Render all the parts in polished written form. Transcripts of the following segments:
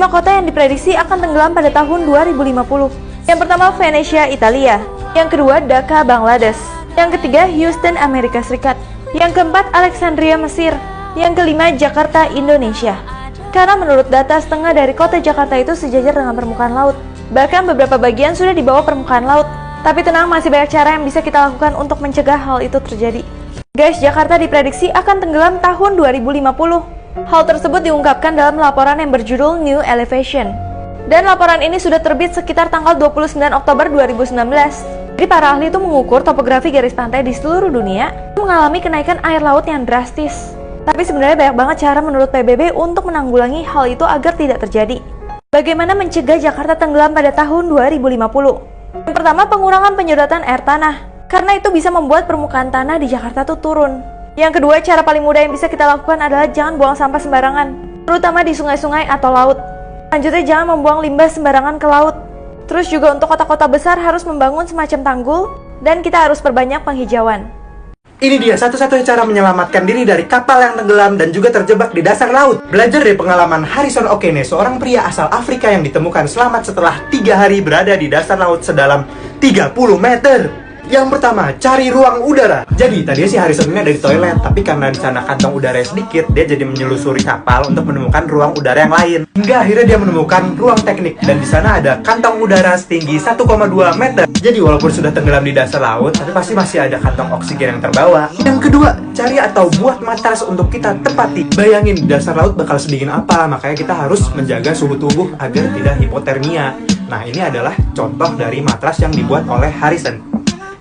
5 kota yang diprediksi akan tenggelam pada tahun 2050. Yang pertama Venesia, Italia. Yang kedua Dhaka, Bangladesh. Yang ketiga Houston, Amerika Serikat. Yang keempat Alexandria, Mesir. Yang kelima Jakarta, Indonesia. Karena menurut data setengah dari kota Jakarta itu sejajar dengan permukaan laut. Bahkan beberapa bagian sudah di bawah permukaan laut. Tapi tenang, masih banyak cara yang bisa kita lakukan untuk mencegah hal itu terjadi. Guys, Jakarta diprediksi akan tenggelam tahun 2050. Hal tersebut diungkapkan dalam laporan yang berjudul New Elevation. Dan laporan ini sudah terbit sekitar tanggal 29 Oktober 2019. Jadi para ahli itu mengukur topografi garis pantai di seluruh dunia mengalami kenaikan air laut yang drastis. Tapi sebenarnya banyak banget cara menurut PBB untuk menanggulangi hal itu agar tidak terjadi. Bagaimana mencegah Jakarta tenggelam pada tahun 2050? Yang pertama, pengurangan penyedotan air tanah. Karena itu bisa membuat permukaan tanah di Jakarta tuh turun. Yang kedua, cara paling mudah yang bisa kita lakukan adalah jangan buang sampah sembarangan, terutama di sungai-sungai atau laut. Selanjutnya, jangan membuang limbah sembarangan ke laut. Terus juga untuk kota-kota besar harus membangun semacam tanggul, dan kita harus perbanyak penghijauan. Ini dia satu-satunya cara menyelamatkan diri dari kapal yang tenggelam dan juga terjebak di dasar laut. Belajar dari pengalaman Harrison Okene, seorang pria asal Afrika yang ditemukan selamat setelah 3 hari berada di dasar laut sedalam 30 meter. Yang pertama, cari ruang udara. Jadi tadinya si Harrison ini ada di toilet, tapi karena di sana kantong udara sedikit, dia jadi menyelusuri kapal untuk menemukan ruang udara yang lain. Hingga akhirnya dia menemukan ruang teknik, dan di sana ada kantong udara setinggi 1,2 meter. Jadi walaupun sudah tenggelam di dasar laut, tapi pasti masih ada kantong oksigen yang terbawa. Yang kedua, cari atau buat matras untuk kita tempati. Bayangin di dasar laut bakal sedingin apa, makanya kita harus menjaga suhu tubuh agar tidak hipotermia. Nah, ini adalah contoh dari matras yang dibuat oleh Harrison.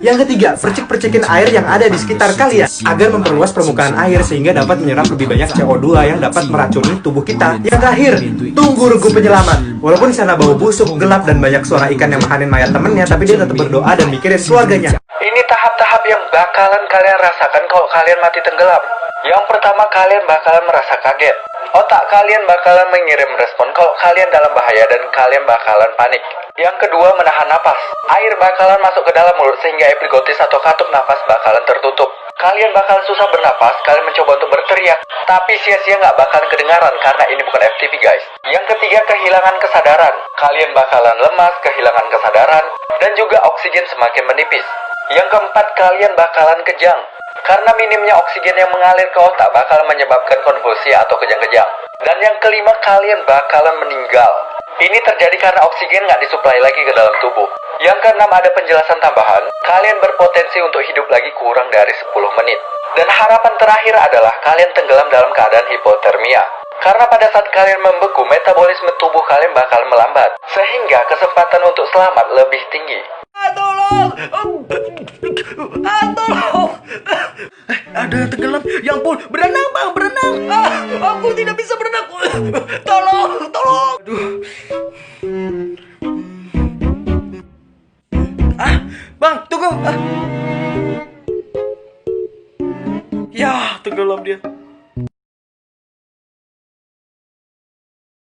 Yang ketiga, percik-percikin air yang ada di sekitar kalian agar memperluas permukaan air sehingga dapat menyerap lebih banyak CO2 yang dapat meracuni tubuh kita. Yang terakhir, tunggu regu penyelamat. Walaupun di sana bau busuk, gelap, dan banyak suara ikan yang makanin mayat temennya, tapi dia tetap berdoa dan mikirin keluarganya. Ini tahap-tahap yang bakalan kalian rasakan kalau kalian mati tenggelam. Yang pertama, kalian bakalan merasa kaget. Otak kalian bakalan mengirim respon kalau kalian dalam bahaya dan kalian bakalan panik. Yang kedua, menahan napas. Air bakalan masuk ke dalam mulut sehingga epiglottis atau katup nafas bakalan tertutup. Kalian bakalan susah bernapas, kalian mencoba untuk berteriak, tapi sia-sia nggak bakalan kedengaran karena ini bukan FTV guys. Yang ketiga, kehilangan kesadaran. Kalian bakalan lemas, kehilangan kesadaran, dan juga oksigen semakin menipis. Yang keempat, kalian bakalan kejang. Karena minimnya oksigen yang mengalir ke otak bakalan menyebabkan konvulsi atau kejang-kejang. Dan yang kelima, kalian bakalan meninggal. Ini terjadi karena oksigen nggak disuplai lagi ke dalam tubuh. Yang keenam, ada penjelasan tambahan. Kalian berpotensi untuk hidup lagi kurang dari 10 menit. Dan harapan terakhir adalah kalian tenggelam dalam keadaan hipotermia. Karena pada saat kalian membeku, metabolisme tubuh kalian bakal melambat. Sehingga kesempatan untuk selamat lebih tinggi. Tolong! Tolong! Ada yang tenggelam. Ya ampun, berenang bang, berenang. Aku tidak bisa berenang. Tolong, tolong. Aduh. Bang, tunggu. Ya, tenggelam dia.